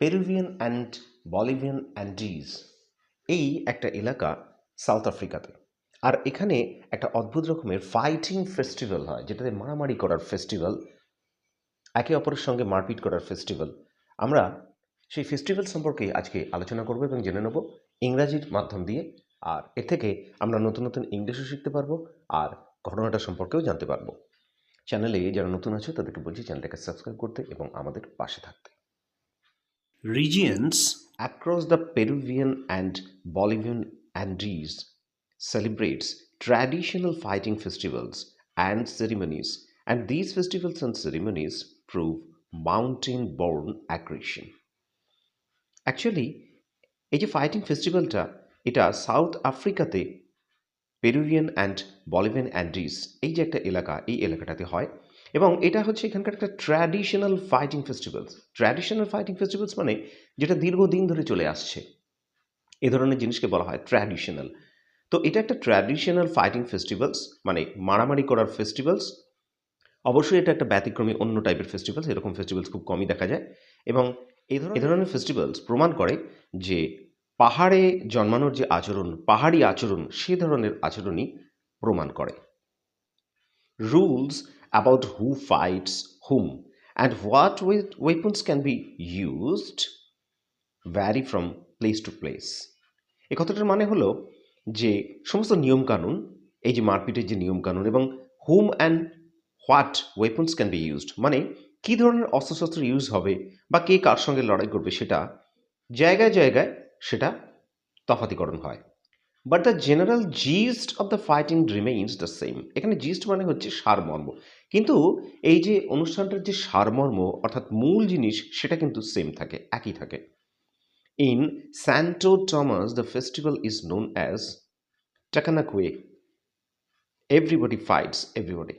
Peruvian and Bolivian Andes এই একটা এলাকা সাউথ আফ্রিকাতে। আর এখানে একটা অদ্ভুত রকমের ফাইটিং ফেস্টিভ্যাল হয়, যেটাতে মারামারি করার ফেস্টিভ্যাল, একে অপরের সঙ্গে মারপিট করার ফেস্টিভ্যাল। আমরা সেই ফেস্টিভ্যাল সম্পর্কে আজকে আলোচনা করব এবং জেনে নেব ইংরাজির মাধ্যম দিয়ে। আর এর থেকে আমরা নতুন নতুন ইংলিশও শিখতে পারবো আর ঘটনাটা সম্পর্কেও জানতে পারবো। চ্যানেলে যারা নতুন আছে তাদেরকে বলছি চ্যানেলটাকে সাবস্ক্রাইব করতে এবং আমাদের পাশে থাকতে। Regions across the Peruvian and Bolivian Andes celebrates traditional fighting festivals and ceremonies, and these festivals and ceremonies prove mountain-born aggression. Actually, এই যে ফাইটিং ফেস্টিভ্যালটা, এটা সাউথ আফ্রিকাতে পেরুভিয়ান অ্যান্ড বলিভিয়ান অ্যান্ডিজ এই যে একটা এলাকা, এই এলাকাটাতে হয় এবং এটা হচ্ছে এখানকার একটা traditional fighting festivals. Traditional fighting festivals মানে যেটা দীর্ঘদিন ধরে চলে আসছে, এ ধরনের জিনিসকে বলা হয় ট্র্যাডিশনাল। তো এটা একটা ট্র্যাডিশনাল ফাইটিং ফেস্টিভ্যালস, মানে মারামারি করার ফেস্টিভ্যালস। অবশ্যই এটা একটা ব্যতিক্রমী অন্য টাইপের ফেস্টিভ্যালস, এরকম ফেস্টিভ্যালস খুব কমই দেখা যায়। এবং এ ধরনের ফেস্টিভ্যালস প্রমাণ করে যে পাহাড়ে জন্মানোর যে আচরণ, পাহাড়ি আচরণ, সে ধরনের আচরণই প্রমাণ করে। Rules about who fights whom and what weapons can be used vary from place to place. এ কথাটার মানে হলো যে সমস্ত নিয়মকানুন, এই যে মারপিটের যে নিয়মকানুন, এবং whom and what weapons can be used মানে কী ধরনের অস্ত্রশস্ত্র ইউজ হবে বা কে কার সঙ্গে লড়াই করবে, সেটা জায়গায় জায়গায় সেটা তফাতিকরণ হয়। But the general gist of the fighting remains the same. এখানে জিস্ট মানে হচ্ছে সারমর্ম, কিন্তু এই যে অনুষ্ঠানটার যে সারমর্ম অর্থাৎ মূল জিনিস, সেটা কিন্তু সেম থাকে, একই থাকে। In Santo Tomas, the festival is known as Takanakwe. Everybody fights everybody.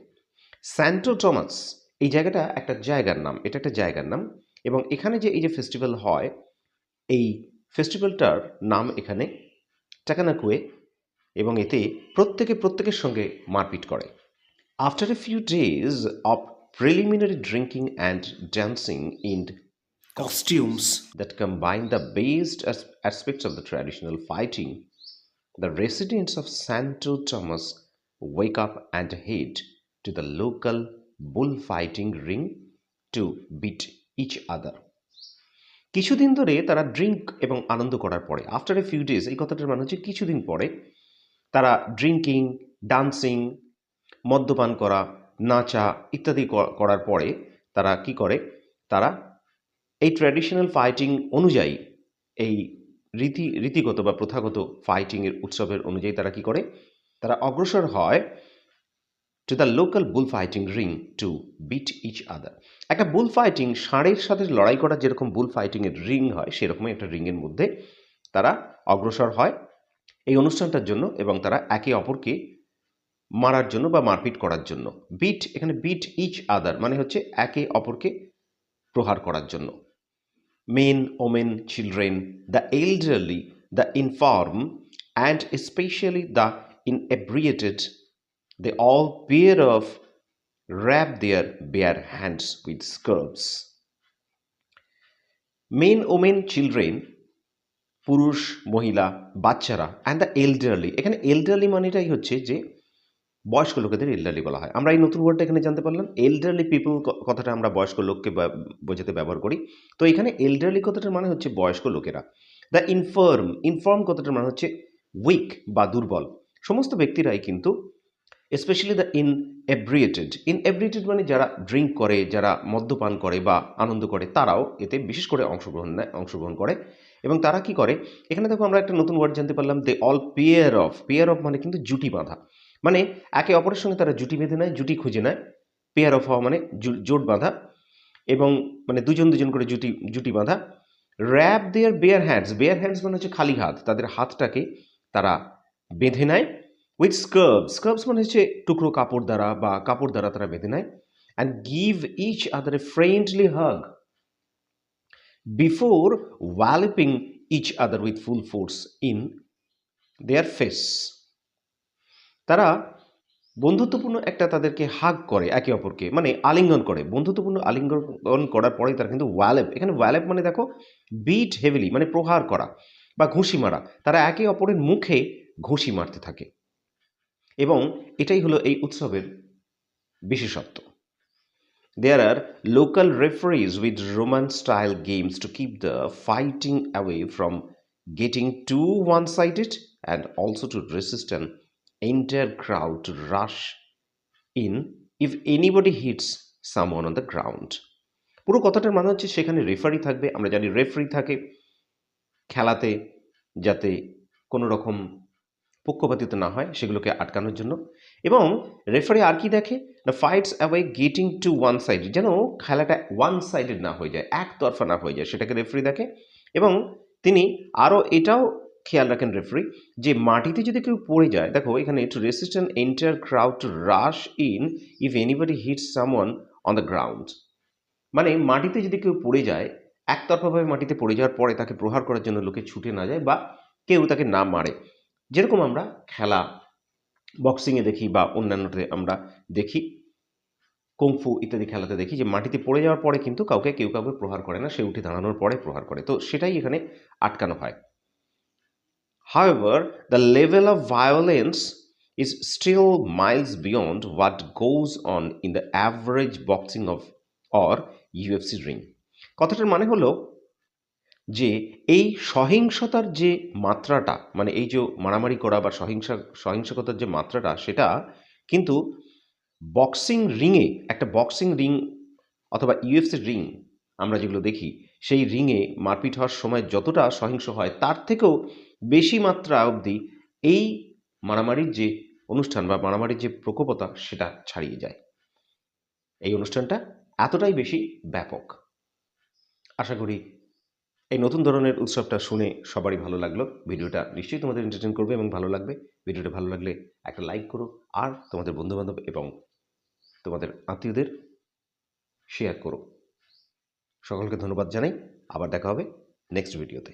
Santo Tomas এই জায়গাটা একটা জায়গার নাম, এটা একটা জায়গার নাম। এবং এখানে যে এই যে ফেস্টিভ্যাল হয়, এই ফেস্টিভ্যালটার নাম এখানে টাকানাকুয়ে, এবং এতে প্রত্যেকের সঙ্গে মারপিট করে। After a few days of preliminary drinking and dancing in costumes that combine the best aspects of the traditional fighting, the residents of Santo Tomas wake up and head to the local bullfighting ring to beat each other. কিছুদিন ধরে তারা drink এবং আনন্দ করার পরে, after a few days এই কথাটার মানে হচ্ছে কিছুদিন পরে, তারা ড্রিঙ্কিং, ডান্সিং, মদ্যপান করা, নাচা ইত্যাদি করার পরে তারা কি করে, তারা এই ট্র্যাডিশনাল ফাইটিং অনুযায়ী, এই রীতিগত বা প্রথাগত ফাইটিংয়ের উৎসবের অনুযায়ী তারা কি করে, তারা অগ্রসর হয় to the local bull fighting ring to beat each other. একটা বুল ফাইটিং, ষাঁড়ের সাথে লড়াই করার যেরকম বুল ফাইটিংয়ের রিং হয়, সেরকমই একটা রিংয়ের মধ্যে তারা অগ্রসর হয় এই অনুষ্ঠানটার জন্য, এবং তারা একে অপরকে মারার জন্য বা মারপিট করার জন্য। বিট, এখানে বিট ইচ আদার মানে হচ্ছে একে অপরকে প্রহার করার জন্য। Men, women, children, the elderly, the infirm, and especially the inebriated, they all pair of wrap their bare hands with scarves. Men, women, children, পুরুষ, মহিলা, বাচ্চারা, অ্যান্ড দ্য এল্ডারলি। এখানে এল্ডারলি মানেটাই হচ্ছে যে বয়স্ক লোকেদের এল্ডারলি বলা হয়। আমরা এই নতুন ওয়ার্ডটা এখানে জানতে পারলাম। এল্ডারলি পিপল কথাটা আমরা বয়স্ক লোককে বোঝাতে ব্যবহার করি, তো এখানে এল্ডারলি কথাটার মানে হচ্ছে বয়স্ক লোকেরা। দ্য ইনফার্ম, ইনফার্ম কথাটার মানে হচ্ছে উইক বা দুর্বল। সমস্ত ব্যক্তিরাই কিন্তু, স্পেশালি দ্য ইনএব্রিয়েটেড মানে যারা ড্রিঙ্ক করে, যারা মদ্যপান করে বা আনন্দ করে, তারাও এতে বিশেষ করে অংশগ্রহণ করে। এবং তারা কি করে, এখানে দেখো আমরা একটা নতুন ওয়ার্ড জানতে পারলাম, দে অল পেয়ার অফ মানে কিন্তু জুটি বাঁধা, মানে একে অপরের সঙ্গে তারা জুটি বেঁধে নেয়, জুটি খুঁজে নেয়। পেয়ার অফ হওয়া মানে জোট বাঁধা, এবং মানে দুজন করে জুটি বাঁধা। র্যাপ দেয়ার বেয়ার হ্যান্ডস মানে হচ্ছে খালি হাত, তাদের হাতটাকে তারা বেঁধে নেয়। উইথ স্কার্ভস মানে হচ্ছে টুকরো কাপড় দ্বারা বা কাপড় দ্বারা তারা বেঁধে নেয়। And give each other a friendly hug before walloping each other with full force in their face. তারা বন্ধুত্বপূর্ণ একটা তাদেরকে হাগ করে একে অপরকে, মানে আলিঙ্গন করে। বন্ধুত্বপূর্ণ আলিঙ্গন করার পরে তারা কিন্তু ওয়ালেপ, এখানে ওয়ালেপ মানে দেখো বিট হেভিলি মানে প্রহার করা বা ঘুষি মারা, তারা একে অপরের মুখে ঘুষি মারতে থাকে এবং এটাই হলো এই উৎসবের বিশেষত্ব। There are local referees with Roman style games to keep the fighting away from getting too one sided and also to resist an entire crowd to rush in if anybody hits someone on the ground. পুরো কথাটার মানে হচ্ছে সেখানে referee থাকবে, আমরা জানি referee থাকে খেলাতে যাতে কোনো রকম পক্ষপাতিত্ব না হয় সেগুলোকে আটকানোর জন্য। এবং রেফারি আর কি দেখে না, fights away getting too one sided, যেন খেলাটা ওয়ান সাইডেড না হয়ে যায়, একতরফা না হয়ে যায়, সেটাকে রেফারি দেখে। এবং তিনি আরও এটাও খেয়াল রাখেন রেফারি যে মাটিতে যদি কেউ পড়ে যায়, দেখো এখানে to resist an entire crowd to rush in if anybody hits someone on the ground, মানে মাটিতে যদি কেউ পড়ে যায়, একতরফাভাবে মাটিতে পড়ে যাওয়ার পরে তাকে প্রহার করার জন্য লোকে ছুটে না যায় বা কেউ তাকে না মারে, যেরকম আমরা খেলা বক্সিংয়ে দেখি বা অন্যান্যতে আমরা দেখি, কুংফু ইত্যাদি খেলাতে দেখি যে মাটিতে পড়ে যাওয়ার পরে কিন্তু কেউ কাউকে প্রহার করে না, সে উঠে দাঁড়ানোর পরে প্রহার করে, তো সেটাই এখানে আটকানো হয়। However, the level of violence is still miles beyond what goes on in the average boxing of or UFC ring. কথাটার মানে হলো যে এই সহিংসতার যে মাত্রাটা, মানে এই যে মারামারি করা বা সহিংসকতার যে মাত্রাটা, সেটা কিন্তু বক্সিং রিংয়ে, একটা বক্সিং রিং অথবা ইউএফসি রিং আমরা যেগুলো দেখি, সেই রিংয়ে মারপিট হওয়ার সময় যতটা সহিংস হয় তার থেকেও বেশি মাত্রা অবধি এই মারামারির যে অনুষ্ঠান বা মারামারির যে প্রকোপতা সেটা ছাড়িয়ে যায়। এই অনুষ্ঠানটা এতটাই বেশি ব্যাপক। আশা করি এই নতুন ধরনের উৎসবটা শুনে সবারই ভালো লাগলো। ভিডিওটা নিশ্চয়ই তোমাদের এন্টারটেইন করবে এবং ভালো লাগবে। ভিডিওটা ভালো লাগলে একটা লাইক করো, আর তোমাদের বন্ধুবান্ধব এবং তোমাদের আত্মীয়দের শেয়ার করো। সকলকে ধন্যবাদ জানাই। আবার দেখা হবে নেক্সট ভিডিওতে।